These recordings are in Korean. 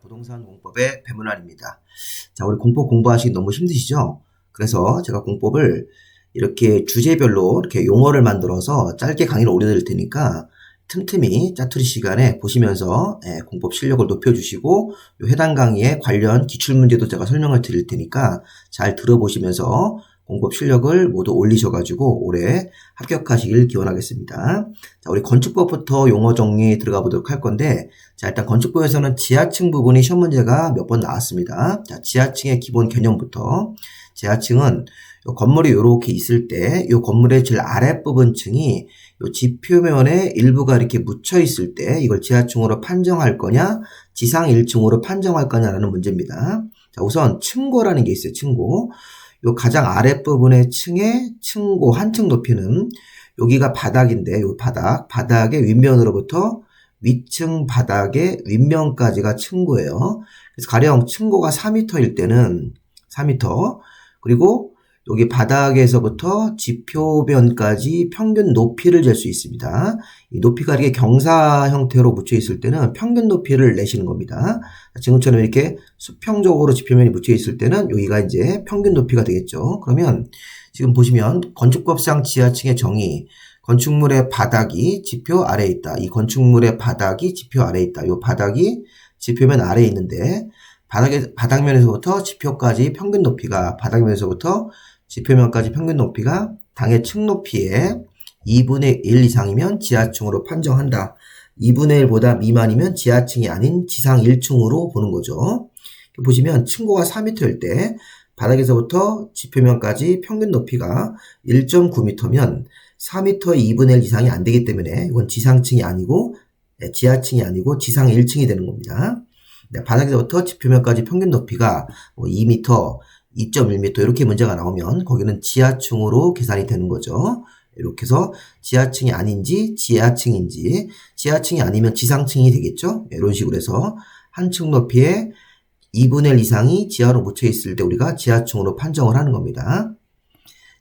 부동산 공법의 배문환입니다. 자, 우리 공법 공부하시기 너무 힘드시죠? 그래서 제가 공법을 이렇게 주제별로 이렇게 용어를 만들어서 짧게 강의를 올려드릴 테니까 틈틈이 짜투리 시간에 보시면서 공법 실력을 높여주시고 해당 강의에 관련 기출문제도 제가 설명을 드릴 테니까 잘 들어보시면서 공법 실력을 모두 올리셔가지고 올해 합격하시길 기원하겠습니다. 자, 우리 건축법부터 용어 정리 들어가 보도록 할 건데, 자, 일단 건축법에서는 지하층 부분이 시험 문제가 몇 번 나왔습니다. 자, 지하층의 기본 개념부터. 지하층은 요 건물이 이렇게 있을 때, 요 건물의 제일 아랫부분 층이 요 지표면에 일부가 이렇게 묻혀 있을 때, 이걸 지하층으로 판정할 거냐, 지상 1층으로 판정할 거냐라는 문제입니다. 자, 우선 층고라는 게 있어요. 층고. 요 가장 아랫부분의 층의 층고 한 층 높이는 여기가 바닥인데 요 바닥의 윗면으로부터 위층 바닥의 윗면까지가 층고예요. 그래서 가령 층고가 4m일 때는 4m, 그리고 여기 바닥에서부터 지표면까지 평균 높이를 잴 수 있습니다. 이 높이가 이렇게 경사 형태로 묻혀 있을 때는 평균 높이를 내시는 겁니다. 지금처럼 이렇게 수평적으로 지표면이 묻혀 있을 때는 여기가 이제 평균 높이가 되겠죠. 그러면 지금 보시면 건축법상 지하층의 정의, 건축물의 바닥이 지표 아래에 있다. 이 건축물의 바닥이 지표 아래에 있다. 이 바닥이 지표면 아래에 있는데 바닥면에서부터 지표까지 평균 높이가 바닥면에서부터 지표면까지 평균 높이가 당의 층 높이의 2분의 1 이상이면 지하층으로 판정한다. 2분의 1보다 미만이면 지하층이 아닌 지상 1층으로 보는 거죠. 보시면 층고가 4m일 때 바닥에서부터 지표면까지 평균 높이가 1.9m면 4m의 2분의 1 이상이 안 되기 때문에 이건 지상층이 아니고 지하층이 아니고 지상 1층이 되는 겁니다. 바닥에서부터 지표면까지 평균 높이가 2m, 2.1m 이렇게 문제가 나오면 거기는 지하층으로 계산이 되는 거죠. 이렇게 해서 지하층이 아닌지 지하층인지, 지하층이 아니면 지상층이 되겠죠. 이런 식으로 해서 한 층 높이의 2분의 1 이상이 지하로 묻혀 있을 때 우리가 지하층으로 판정을 하는 겁니다.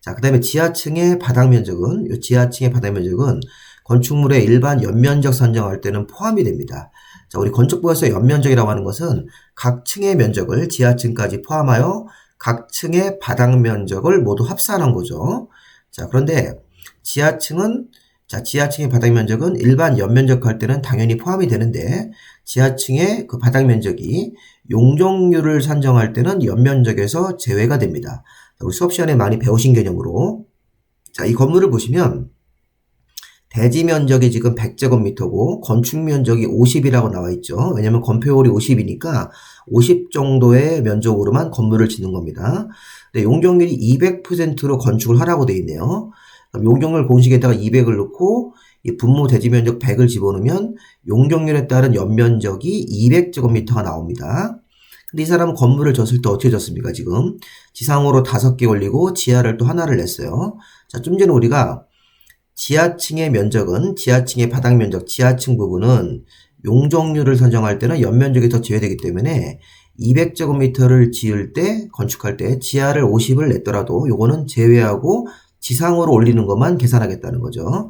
자, 그 다음에 지하층의 바닥 면적은, 이 지하층의 바닥 면적은 건축물의 일반 연면적 산정할 때는 포함이 됩니다. 자, 우리 건축법에서 연면적이라고 하는 것은 각 층의 면적을 지하층까지 포함하여 각 층의 바닥 면적을 모두 합산한 거죠. 자, 그런데 지하층의 바닥 면적은 일반 연면적 할 때는 당연히 포함이 되는데 지하층의 그 바닥 면적이 용적률을 산정할 때는 연면적에서 제외가 됩니다. 자, 우리 수업 시간에 많이 배우신 개념으로. 자, 이 건물을 보시면 대지 면적이 지금 100제곱미터고 건축 면적이 50이라고 나와 있죠. 왜냐면 건폐율이 50이니까 50 정도의 면적으로만 건물을 짓는 겁니다. 근데 용적률이 200%로 건축을 하라고 돼 있네요. 그럼 용적률 공식에다가 200을 넣고 이 분모 대지 면적 100을 집어넣으면 용적률에 따른 연면적이 200제곱미터가 나옵니다. 근데 이 사람은 건물을 졌을 때 어떻게 졌습니까? 지금 지상으로 5개 올리고 지하를 또 하나를 냈어요. 자, 좀 전에 우리가 지하층의 면적은 지하층의 바닥 면적, 지하층 부분은 용적률을 산정할 때는 연면적이 더 제외되기 때문에 200제곱미터를 지을 때, 건축할 때 지하를 50을 냈더라도 요거는 제외하고 지상으로 올리는 것만 계산하겠다는 거죠.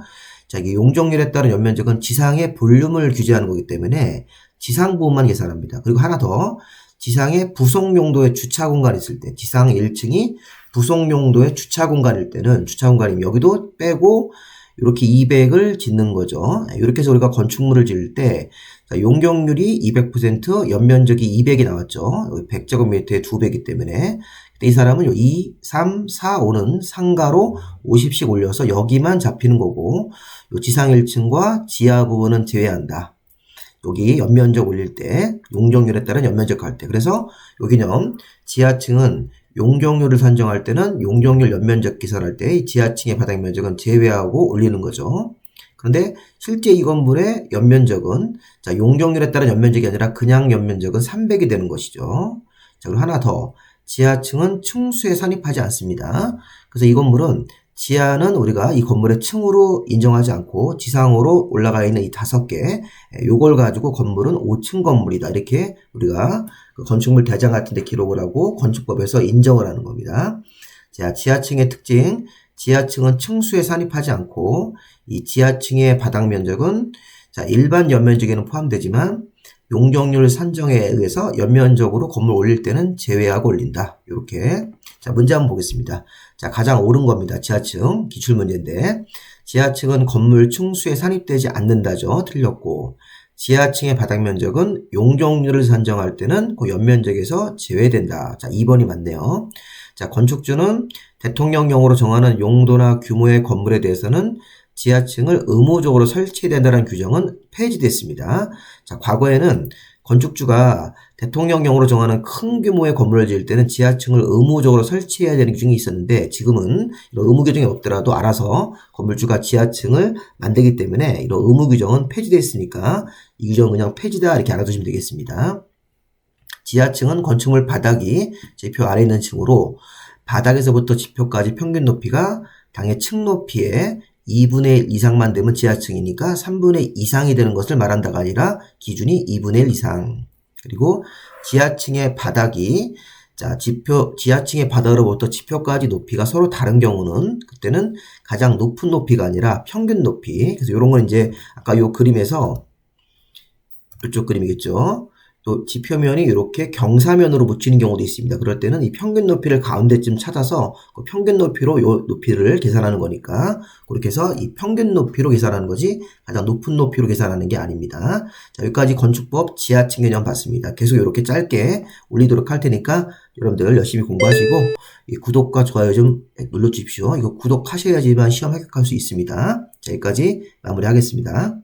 자, 이게 용적률에 따른 연면적은 지상의 볼륨을 규제하는 거기 때문에 지상 부분만 계산합니다. 그리고 하나 더, 지상에 부속 용도의 주차 공간이 있을 때, 지상 1층이 부속 용도의 주차 공간일 때는, 주차 공간이면 여기도 빼고 이렇게 200을 짓는 거죠. 이렇게 해서 우리가 건축물을 지을 때 용적률이 200%, 연면적이 200이 나왔죠. 100제곱미터에 2배이기 때문에 이 사람은 2, 3, 4, 5는 상가로 50씩 올려서 여기만 잡히는 거고 지상 1층과 지하 부분은 제외한다. 여기 연면적 올릴 때 용적률에 따른 연면적 할 때, 그래서 요 개념 지하층은 용적률을 산정할 때는 용적률 연면적 계산할 때 지하층의 바닥 면적은 제외하고 올리는 거죠. 그런데 실제 이 건물의 연면적은 용적률에 따른 연면적이 아니라 그냥 연면적은 300이 되는 것이죠. 자, 그리고 하나 더, 지하층은 층수에 산입하지 않습니다. 그래서 이 건물은 지하는 우리가 이 건물의 층으로 인정하지 않고 지상으로 올라가 있는 이 5개, 요걸 가지고 건물은 5층 건물이다. 이렇게 우리가 그 건축물 대장 같은 데 기록을 하고 건축법에서 인정을 하는 겁니다. 자, 지하층의 특징, 지하층은 층수에 산입하지 않고 이 지하층의 바닥 면적은 일반 연면적에는 포함되지만 용적률 산정에 의해서 연면적으로 건물 올릴 때는 제외하고 올린다. 이렇게. 자, 문제 한번 보겠습니다. 자, 가장 옳은 겁니다. 지하층 기출문제인데 지하층은 건물 층수에 산입되지 않는다죠. 틀렸고 지하층의 바닥 면적은 용적률을 산정할 때는 그 연면적에서 제외된다. 자, 2번이 맞네요. 자, 건축주는 대통령령으로 정하는 용도나 규모의 건물에 대해서는 지하층을 의무적으로 설치해야 된다는 규정은 폐지됐습니다. 자, 과거에는 건축주가 대통령령으로 정하는 큰 규모의 건물을 지을 때는 지하층을 의무적으로 설치해야 되는 규정이 있었는데 지금은 이런 의무 규정이 없더라도 알아서 건물주가 지하층을 만들기 때문에 이런 의무 규정은 폐지됐으니까 이 규정은 그냥 폐지다 이렇게 알아두시면 되겠습니다. 지하층은 건축물 바닥이 지표 아래에 있는 층으로 바닥에서부터 지표까지 평균 높이가 당의 층 높이의 2분의 1 이상만 되면 지하층이니까 3분의 2 이상이 되는 것을 말한다가 아니라 기준이 2분의 1 이상. 그리고 지하층의 바닥이 지하층의 바닥으로부터 지표까지 높이가 서로 다른 경우는 그때는 가장 높은 높이가 아니라 평균 높이. 그래서 이런 건 이제 아까 요 그림에서 이쪽 그림이겠죠. 또 지표면이 이렇게 경사면으로 붙이는 경우도 있습니다. 그럴 때는 이 평균 높이를 가운데쯤 찾아서 그 평균 높이로 이 높이를 계산하는 거니까 그렇게 해서 이 평균 높이로 계산하는 거지 가장 높은 높이로 계산하는 게 아닙니다. 자, 여기까지 건축법 지하층 개념 봤습니다. 계속 이렇게 짧게 올리도록 할 테니까 여러분들 열심히 공부하시고 이 구독과 좋아요 좀 눌러주십시오. 이거 구독하셔야지만 시험 합격할 수 있습니다. 자, 여기까지 마무리하겠습니다.